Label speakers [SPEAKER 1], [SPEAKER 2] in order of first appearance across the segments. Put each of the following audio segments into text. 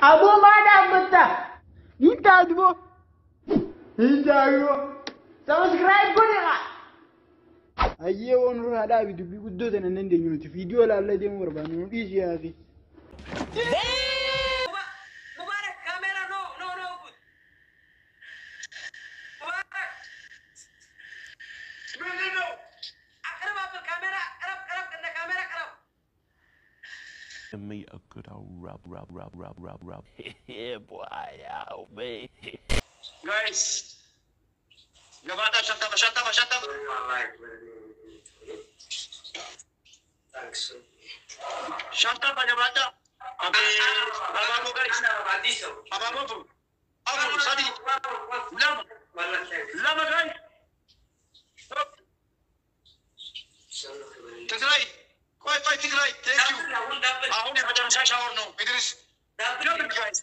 [SPEAKER 1] أبو ما دعبته أنت أدبو أنت أيوه سبسكرايب كوني أيه ونور هذا فيديو بيقدو تنندي نيوتي فيديو لا لا دي مربان نوديش يا أخي
[SPEAKER 2] مبارك كاميرا نو مبارك نو أقرب أبو الكاميرا قرب كنا كاميرا قرب
[SPEAKER 3] me a good old rub. Yeah, boy, oh man.
[SPEAKER 2] guys Gabata shut up thanks shut up Gabata abamu guys abamu abu sadi lama guys Tigray Tigray thank you ahun የመጨረሻ ሻወር ነው ኢድሪስ double guys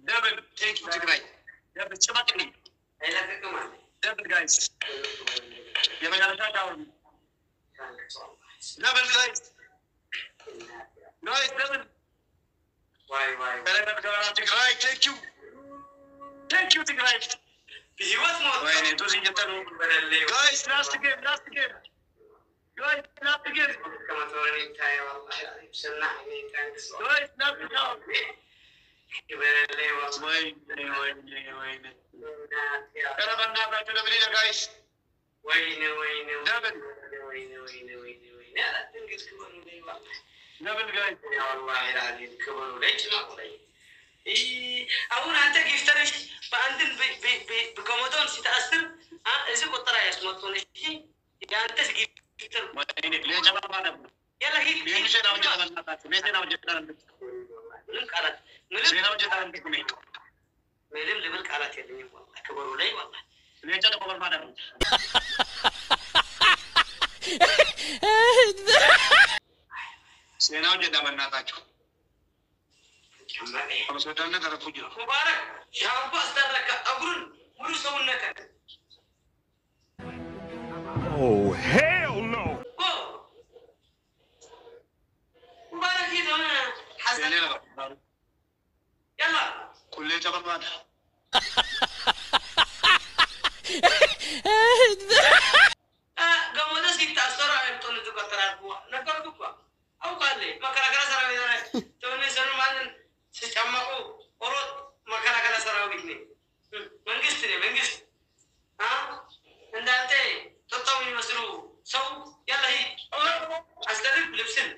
[SPEAKER 2] double thank you Tigray double ጭማቂ double guys የመጨረሻ ሻወር ነው double guys double why Tigray thank you Tigray بيوت موت وين توزين جتنو guys last game guys last game كما توري تاي والله بسنحني thanks guys last game يبلي وين انا بنابا تدبلي guys وين دبل وين لا تنقص كمان لي والله دبل guys يا والله العظيم كمان ليش ما قولي አሁን አንተ ጊፍተርሽ በአንድን በኮሞዶን ሲታስር እዚ ቁጥራ ያስመጡን እሺ ያንተስ ጊፍተር ወይኔ ለጀማ ማለት ነው ያላ ሂድ የምሽናው ጀታናታችሁ ለጀናው ጀታናታችሁ ምንም ቃላት ለጀናው ጀታናታችሁ ምንም ልብል ቃላት የለኝም والله ከበሩ ላይ والله ለጀናው ከበር ማለት ነው ጀናው ጀታናታችሁ مسودانا ترفوجي مبارك شعب استرك اقرن مر سونك
[SPEAKER 3] Oh hell no
[SPEAKER 2] مبارك هنا حسن يلا كليه تبرد قاموا ناس يتاثروا يبطلوا تقطرات نقولوا او قال لي ما كان سراوي توني سنه ما ሲጨመቁ ኦሮት መከላከለ ሰራዊት ነኝ መንግስት እንዳንተ ተጣው የሚመስሉ ሰው ያለ ሂድ አስደርግ ልብስን